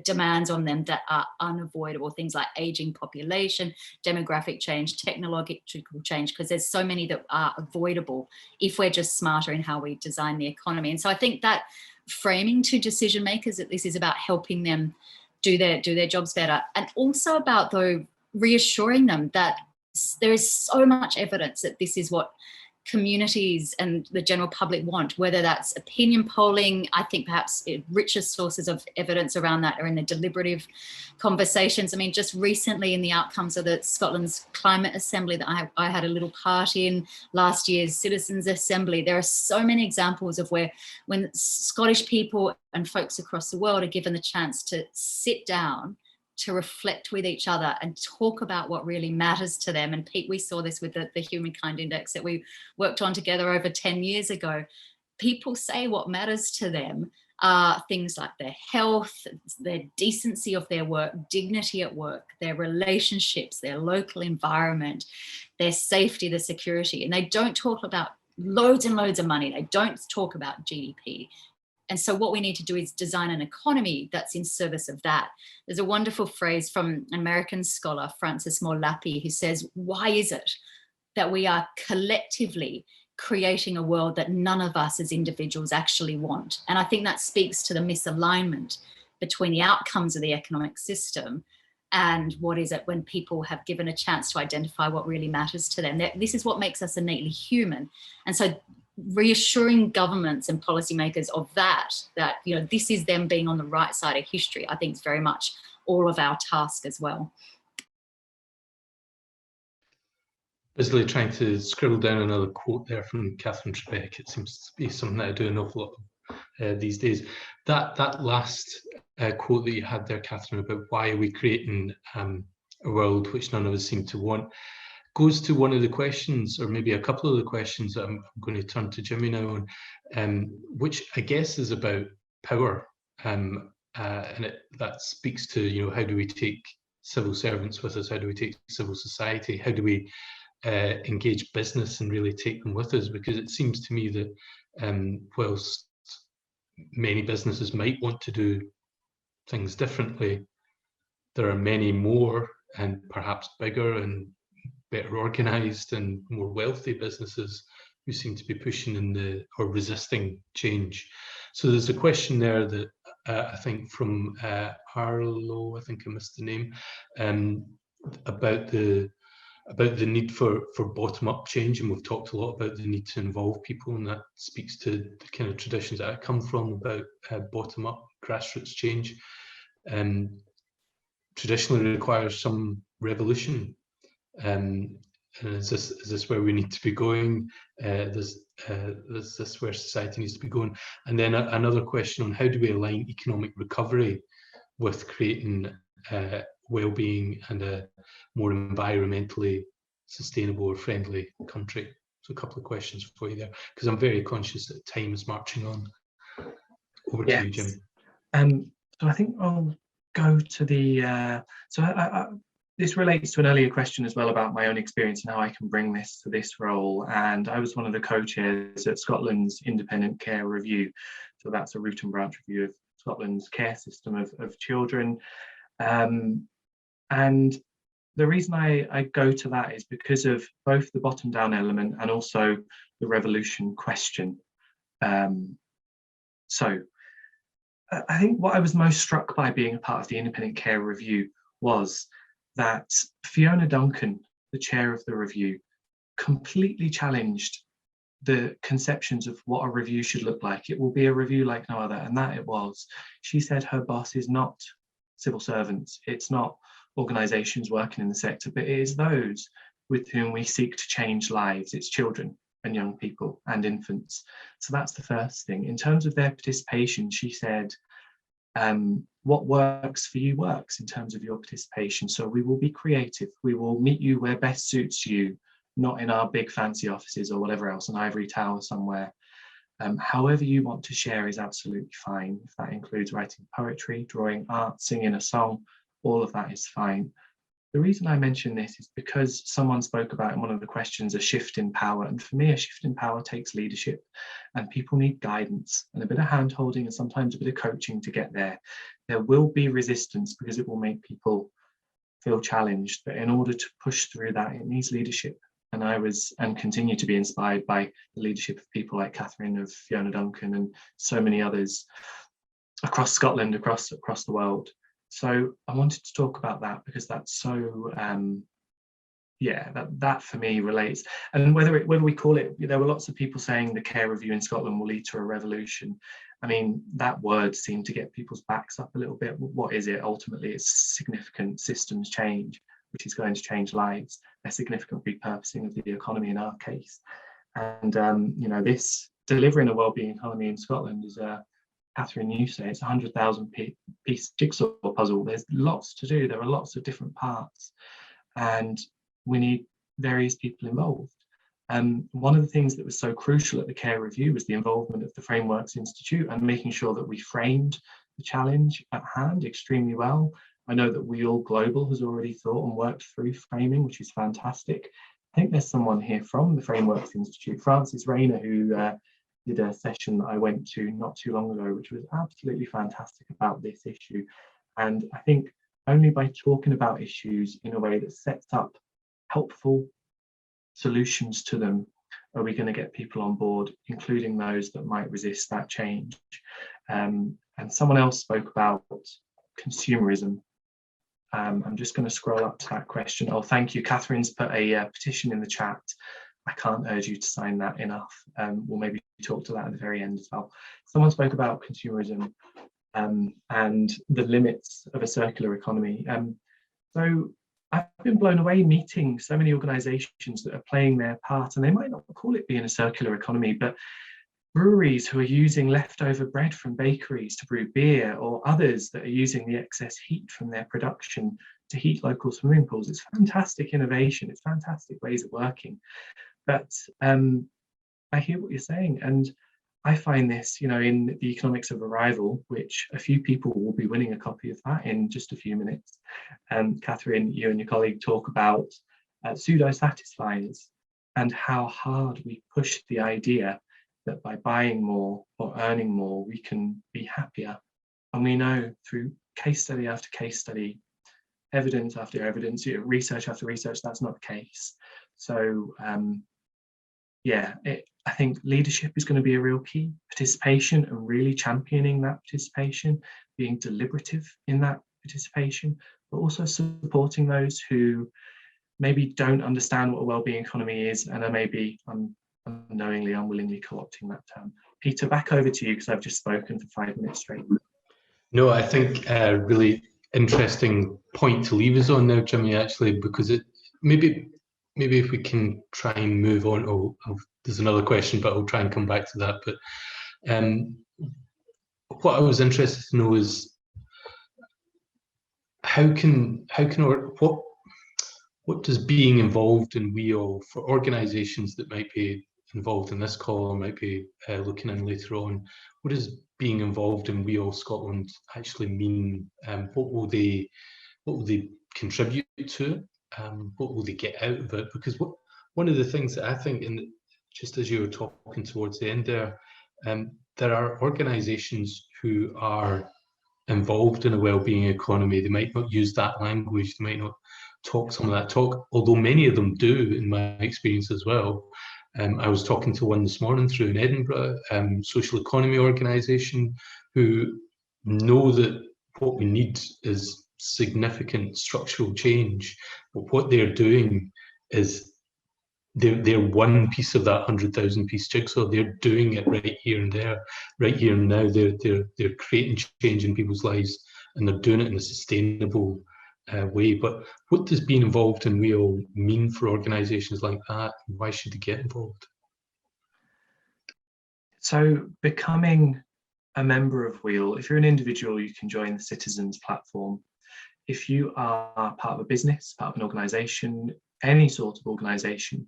demands on them that are unavoidable, things like aging population, demographic change, technological change, because there's so many that are avoidable if we're just smarter in how we design the economy. And so I think that framing to decision makers that this is about helping them do their jobs better, and also about though reassuring them that there is so much evidence that this is what communities and the general public want, whether that's opinion polling. I think perhaps richer sources of evidence around that are in the deliberative conversations. I mean, just recently in the outcomes of the Scotland's Climate Assembly that I had a little part in, last year's Citizens Assembly, there are so many examples of where when Scottish people and folks across the world are given the chance to sit down, to reflect with each other and talk about what really matters to them. And Pete, we saw this with the Humankind Index that we worked on together over 10 years ago. People say what matters to them are things like their health, their decency of their work, dignity at work, their relationships, their local environment, their safety, their security. And they don't talk about loads and loads of money. They don't talk about GDP. And so what we need to do is design an economy that's in service of that. There's a wonderful phrase from an American scholar, Francis Moore Lappy, who says, why is it that we are collectively creating a world that none of us as individuals actually want? And I think that speaks to the misalignment between the outcomes of the economic system and what is it when people have given a chance to identify what really matters to them. This is what makes us innately human. And so reassuring governments and policymakers of that this is them being on the right side of history, I think is very much all of our task as well. Busily trying to scribble down another quote there from Catherine Trebek. It seems to be something that I do an awful lot of these days. That last quote that you had there, Catherine, about why are we creating a world which none of us seem to want, goes to one of the questions, or maybe a couple of the questions that I'm going to turn to Jimmy now on, which I guess is about power, and that speaks to how do we take civil servants with us, how do we take civil society, how do we engage business and really take them with us, because it seems to me that whilst many businesses might want to do things differently, there are many more and perhaps bigger and better organized and more wealthy businesses who seem to be pushing or resisting change. So there's a question there that I think from Arlo, I think I missed the name, about the need for bottom-up change, and we've talked a lot about the need to involve people, and that speaks to the kind of traditions that I come from about bottom-up grassroots change. Traditionally requires some revolution. And is this where we need to be going? Is this where society needs to be going? And then another question on how do we align economic recovery with creating well-being and a more environmentally sustainable or friendly country? So a couple of questions for you there, because I'm very conscious that time is marching on. Over to you, Jim. So I think I'll go to the, this relates to an earlier question as well about my own experience and how I can bring this to this role. And I was one of the co-chairs at Scotland's Independent Care Review. So that's a root and branch review of Scotland's care system of children. And the reason I go to that is because of both the bottom down element and also the revolution question. So I think what I was most struck by being a part of the Independent Care Review was that Fiona Duncan, the chair of the review, completely challenged the conceptions of what a review should look like. It will be a review like no other, and that it was. She said her boss is not civil servants, it's not organisations working in the sector, but it is those with whom we seek to change lives. It's children and young people and infants. So that's the first thing. In terms of their participation, she said, what works for you works in terms of your participation. So we will be creative. We will meet you where best suits you, not in our big fancy offices or whatever else, an ivory tower somewhere. However you want to share is absolutely fine. If that includes writing poetry, drawing art, singing a song, all of that is fine. The reason I mention this is because someone spoke about in one of the questions a shift in power, and for me a shift in power takes leadership, and people need guidance and a bit of hand-holding and sometimes a bit of coaching to get there. There will be resistance because it will make people feel challenged, but in order to push through that it needs leadership. And I was and continue to be inspired by the leadership of people like Catherine, of Fiona Duncan, and so many others across Scotland, across the world. So I wanted to talk about that because that's so, that for me relates. And whether we call it, there were lots of people saying the care review in Scotland will lead to a revolution. I mean, that word seemed to get people's backs up a little bit. What is it? Ultimately, it's significant systems change, which is going to change lives, a significant repurposing of the economy in our case. And, this delivering a wellbeing economy in Scotland is Catherine, you say it's 100,000 piece jigsaw puzzle. There's lots to do. There are lots of different parts, and we need various people involved. One of the things that was so crucial at the care review was the involvement of the Frameworks Institute and making sure that we framed the challenge at hand extremely well. I know that WEAll Global has already thought and worked through framing, which is fantastic. I think there's someone here from the Frameworks Institute, Francis Rayner, who did a session that I went to not too long ago, which was absolutely fantastic about this issue. And I think only by talking about issues in a way that sets up helpful solutions to them are we going to get people on board, including those that might resist that change. And someone else spoke about consumerism. I'm just going to scroll up to that question. Oh, thank you. Catherine's put a petition in the chat. I can't urge you to sign that enough. We'll maybe talk to that at the very end as well. Someone spoke about consumerism and the limits of a circular economy. So I've been blown away meeting so many organisations that are playing their part, and they might not call it being a circular economy, but breweries who are using leftover bread from bakeries to brew beer, or others that are using the excess heat from their production to heat local swimming pools. It's fantastic innovation. It's fantastic ways of working. But I hear what you're saying, and I find this, in the economics of arrival, which a few people will be winning a copy of that in just a few minutes. Catherine, you and your colleague talk about pseudo-satisfiers, and how hard we push the idea that by buying more or earning more, we can be happier. And we know through case study after case study, evidence after evidence, research after research, that's not the case. So yeah, I think leadership is going to be a real key. Participation and really championing that participation, being deliberative in that participation, but also supporting those who maybe don't understand what a wellbeing economy is and are maybe unknowingly, unwillingly co-opting that term. Peter, back over to you, because I've just spoken for 5 minutes straight. No, I think a really interesting point to leave us on now, Jimmy, actually, because it maybe if we can try and move on. There's another question, but I'll try and come back to that. But what I was interested to know is what does being involved in WEAll for organisations that might be involved in this call or might be looking in later on, what does being involved in WEAll Scotland actually mean? What will they contribute to it? What will they get out of it? Because one of the things that I think, just as you were talking towards the end there are organisations who are involved in a wellbeing economy. They might not use that language, they might not talk some of that talk, although many of them do in my experience as well. I was talking to one this morning through an Edinburgh social economy organisation who know that what we need is significant structural change, but what they're doing is they're one piece of that 100,000 piece jigsaw. They're doing it right here and there, right here and now. They're creating change in people's lives, and they're doing it in a sustainable way. But what does being involved in WEAll mean for organisations like that? Why should they get involved? So becoming a member of WEAll, if you're an individual, you can join the Citizens platform. If you are part of a business, part of an organisation, any sort of organisation,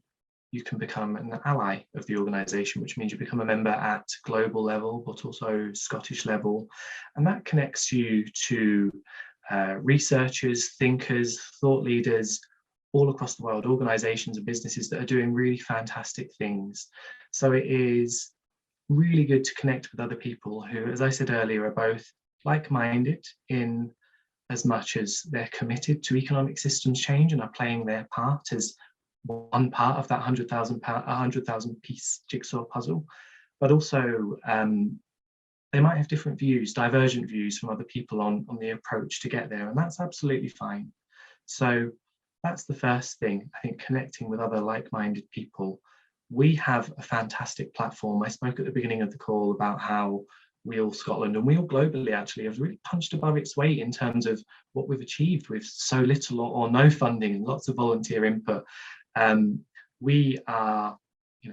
you can become an ally of the organisation, which means you become a member at global level, but also Scottish level. And that connects you to researchers, thinkers, thought leaders all across the world, organisations and businesses that are doing really fantastic things. So it is really good to connect with other people who, as I said earlier, are both like-minded in as much as they're committed to economic systems change and are playing their part as one part of that 100,000 piece jigsaw puzzle, but also they might have different views, divergent views from other people on the approach to get there, and that's absolutely fine. So that's the first thing, I think, connecting with other like-minded people. We have a fantastic platform. I spoke at the beginning of the call about how WEAll Scotland and WEAll globally actually have really punched above its weight in terms of what we've achieved with so little or no funding and lots of volunteer input. We are,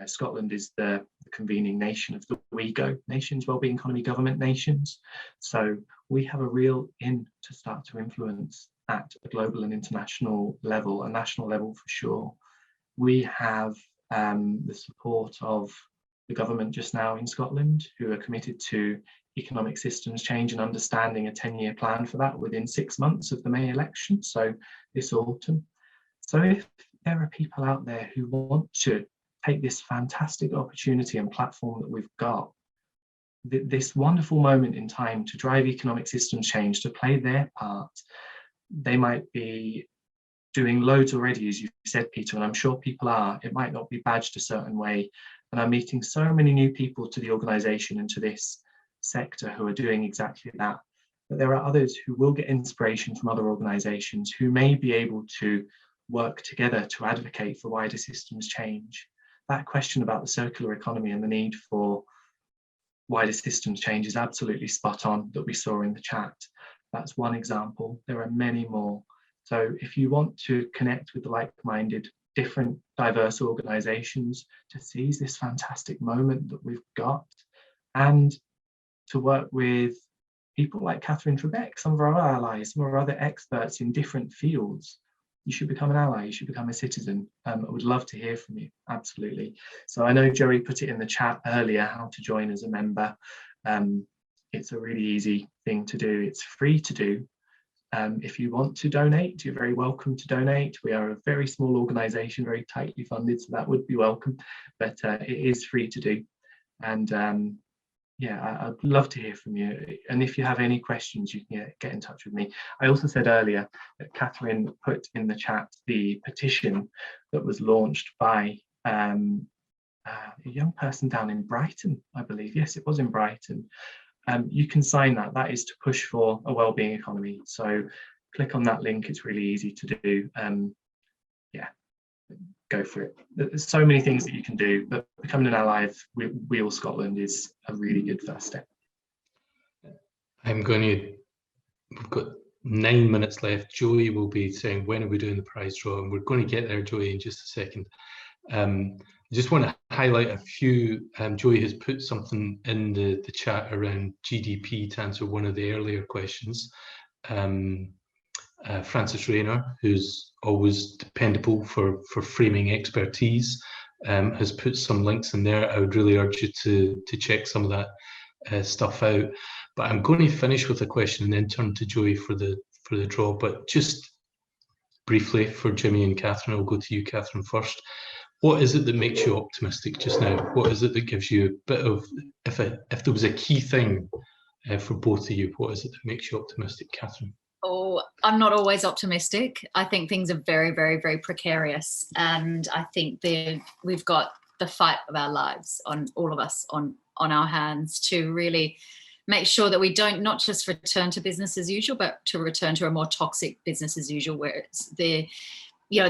Scotland is the convening nation of the WEGO nations, Wellbeing Economy Government nations. So we have a real in to start to influence at a global and international level, a national level for sure. We have the support of the government just now in Scotland, who are committed to economic systems change and understanding a 10-year plan for that within 6 months of the May election, so this autumn. So if there are people out there who want to take this fantastic opportunity and platform that we've got, this wonderful moment in time to drive economic systems change, to play their part, they might be doing loads already, as you said, Peter, and I'm sure people are. It might not be badged a certain way, and I'm meeting so many new people to the organisation and to this sector who are doing exactly that. But there are others who will get inspiration from other organisations who may be able to work together to advocate for wider systems change. That question about the circular economy and the need for wider systems change is absolutely spot on that we saw in the chat. That's one example. There are many more. So if you want to connect with the like-minded, different, diverse organisations to seize this fantastic moment that we've got, and to work with people like Catherine Trebek, some of our other allies, some of our other experts in different fields, you should become an ally, you should become a citizen. I would love to hear from you, absolutely. So I know Joey put it in the chat earlier, how to join as a member. It's a really easy thing to do. It's free to do. If you want to donate, you're very welcome to donate. We are a very small organisation, very tightly funded, so that would be welcome, but it is free to do. And yeah, I'd love to hear from you. And if you have any questions, you can get in touch with me. I also said earlier that Catherine put in the chat the petition that was launched by a young person down in Brighton, I believe. Yes, it was in Brighton. You can sign that. That is to push for a wellbeing economy. So click on that link. It's really easy to do. Yeah, go for it. There's so many things that you can do, but becoming an ally of WEAll Scotland is a really good first step. We've got 9 minutes left. Joey will be saying, when are we doing the prize draw? And we're going to get there, Joey, in just a second. I just want to highlight a few. Joey has put something in the chat around GDP to answer one of the earlier questions. Francis Rayner, who's always dependable for framing expertise, has put some links in there. I would really urge you to check some of that stuff out. But I'm going to finish with a question and then turn to Joey for the draw. But just briefly for Jimmy and Catherine, I'll go to you, Catherine, first. What is it that makes you optimistic just now? What is it that gives you a bit of, if there was a key thing for both of you, what is it that makes you optimistic, Catherine? Oh, I'm not always optimistic. I think things are very, very, very precarious. And I think we've got the fight of our lives on all of us on our hands to really make sure that we don't not just return to business as usual, but to return to a more toxic business as usual, where it's the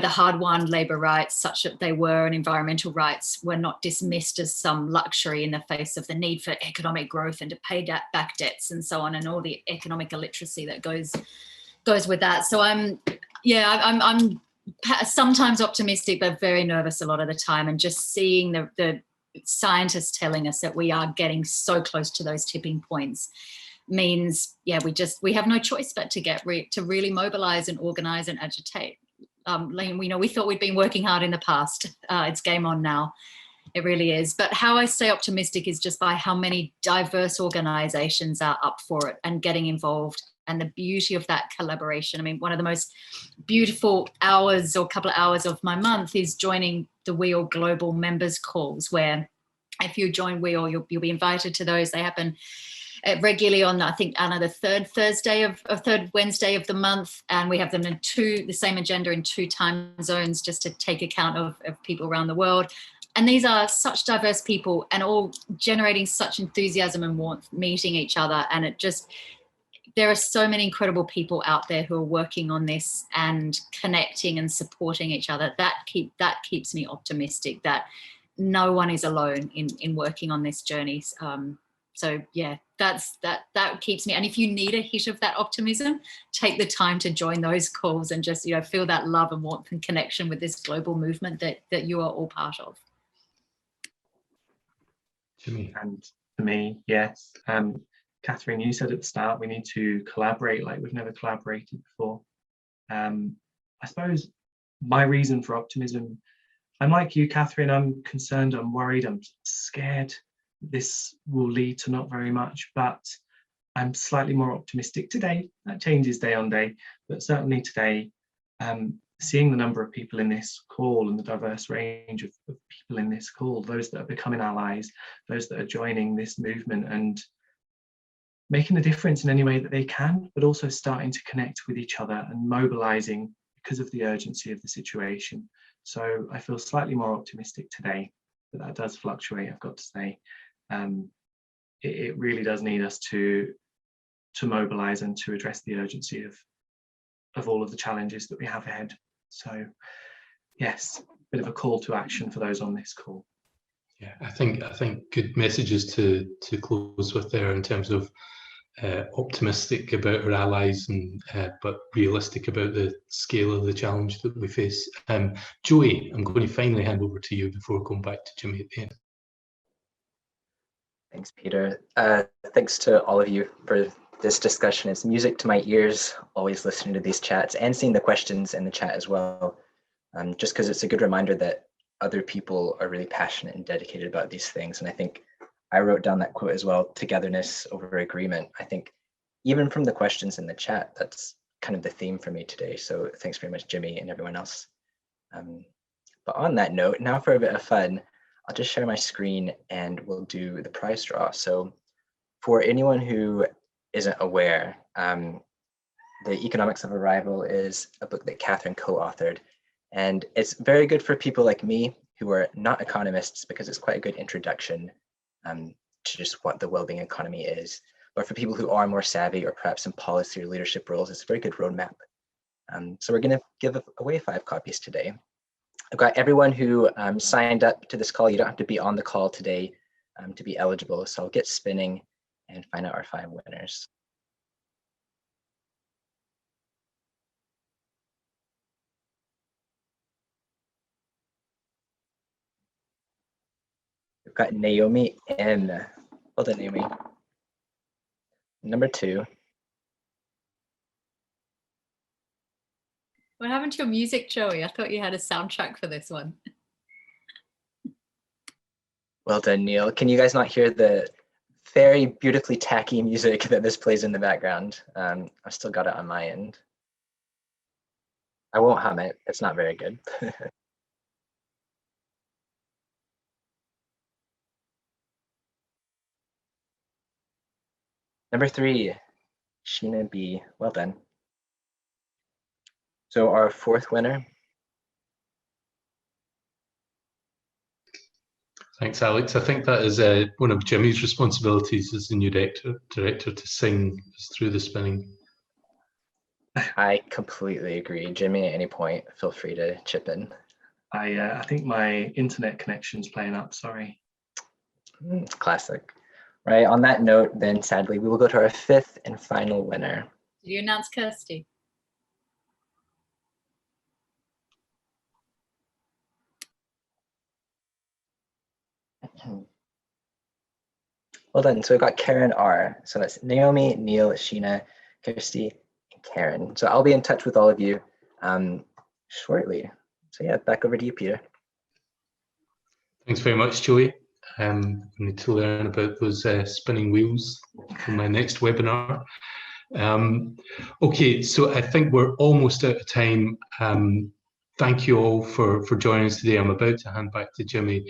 hard-won labour rights, such that they were, and environmental rights were not dismissed as some luxury in the face of the need for economic growth and to pay back debts and so on, and all the economic illiteracy that goes with that. So I'm sometimes optimistic, but very nervous a lot of the time, and just seeing the scientists telling us that we are getting so close to those tipping points means, we have no choice but to really mobilise and organise and agitate. We thought we'd been working hard in the past. It's game on now. It really is. But how I stay optimistic is just by how many diverse organisations are up for it and getting involved, and the beauty of that collaboration. I mean, one of the most beautiful hours or couple of hours of my month is joining the WEAll Global Members Calls, where if you join WEAll, you'll be invited to those. They happen regularly on, I think, Anna, the third Wednesday of the month, and we have them in the same agenda in 2 time zones, just to take account of people around the world. And these are such diverse people, and all generating such enthusiasm and warmth, meeting each other. And there are so many incredible people out there who are working on this and connecting and supporting each other. That keeps me optimistic that no one is alone in working on this journey. So yeah, that keeps me. And if you need a hit of that optimism, take the time to join those calls and just feel that love and warmth and connection with this global movement that you are all part of. Jimmy. And for me, yes. Catherine, you said at the start we need to collaborate like we've never collaborated before. I suppose my reason for optimism, I'm like you, Catherine. I'm concerned, I'm worried, I'm scared this will lead to not very much, but I'm slightly more optimistic today. That changes day on day, but certainly today, seeing the number of people in this call and the diverse range of people in this call, those that are becoming allies, those that are joining this movement and making a difference in any way that they can, but also starting to connect with each other and mobilizing because of the urgency of the situation. So I feel slightly more optimistic today, but that does fluctuate, I've got to say. It really does need us to mobilize and to address the urgency of all of the challenges that we have ahead. So yes, a bit of a call to action for those on this call. Yeah, I think good messages to close with there in terms of optimistic about our allies and but realistic about the scale of the challenge that we face. Joey, I'm going to finally hand over to you before going back to Jimmy at the end. Thanks, Peter. Thanks to all of you for this discussion. It's music to my ears, always listening to these chats and seeing the questions in the chat as well. Just because it's a good reminder that other people are really passionate and dedicated about these things. And I think I wrote down that quote as well, togetherness over agreement. I think even from the questions in the chat, that's kind of the theme for me today. So thanks very much, Jimmy, and everyone else. But on that note, now for a bit of fun, I'll just share my screen and we'll do the prize draw. So for anyone who isn't aware, The Economics of Arrival is a book that Catherine co-authored, and it's very good for people like me who are not economists because it's quite a good introduction to just what the well-being economy is. But for people who are more savvy or perhaps in policy or leadership roles, it's a very good roadmap. So we're going to give away 5 copies today. I've got everyone who signed up to this call. You don't have to be on the call today to be eligible. So I'll get spinning and find out our 5 winners. We've got Naomi M. Well done, Naomi. Number 2. What happened to your music, Joey? I thought you had a soundtrack for this one. Well done, Neil. Can you guys not hear the very beautifully tacky music that this plays in the background? I've still got it on my end. I won't hum it. It's not very good. Number 3, Sheena B. Well done. So our 4th winner. Thanks, Alex. I think that is one of Jimmy's responsibilities as the new director to sing us through the spinning. I completely agree. Jimmy, at any point, feel free to chip in. I think my internet connection's playing up, sorry. It's classic. Right, on that note, then sadly, we will go to our 5th and final winner. Did you announce Kirsty? Well done. So we've got Karen R. So that's Naomi, Neil, Sheena, Kirsty, and Karen. So I'll be in touch with all of you shortly. So yeah, back over to you, Peter. Thanks very much, Joey. I need to learn about those spinning wheels for my next webinar. Okay, so I think we're almost out of time. Thank you all for joining us today. I'm about to hand back to Jimmy.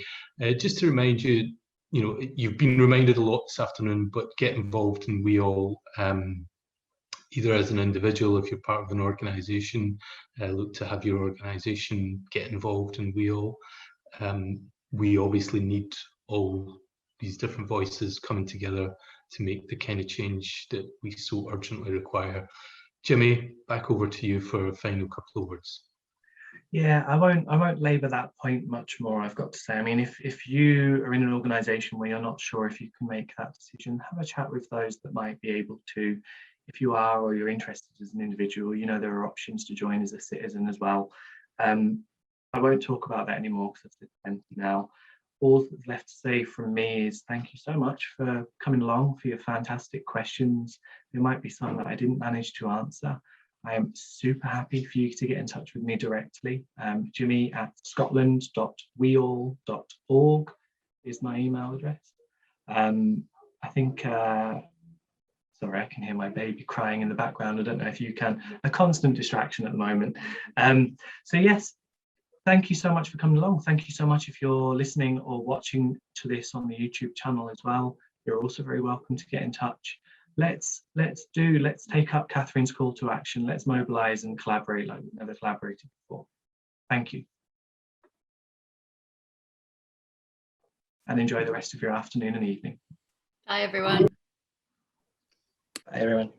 Just to remind you, you've been reminded a lot this afternoon, but get involved in WEAll, either as an individual, if you're part of an organisation, look to have your organisation get involved in WEAll. We obviously need all these different voices coming together to make the kind of change that we so urgently require. Jimmy, back over to you for a final couple of words. Yeah, I won't labour that point much more, I've got to say. I mean, if you are in an organisation where you're not sure if you can make that decision, have a chat with those that might be able to. If you are, or you're interested as an individual, there are options to join as a citizen as well. I won't talk about that anymore because I've said plenty now. All that's left to say from me is thank you so much for coming along, for your fantastic questions. There might be some that I didn't manage to answer. I am super happy for you to get in touch with me directly. Jimmy at scotland.weall.org is my email address. I think, sorry, I can hear my baby crying in the background. I don't know if you can. A constant distraction at the moment. So yes, thank you so much for coming along. Thank you so much if you're listening or watching to this on the YouTube channel as well. You're also very welcome to get in touch. Let's take up Catherine's call to action. Let's mobilize and collaborate like we've never collaborated before. Thank you. And enjoy the rest of your afternoon and evening. Bye, everyone. Bye, everyone.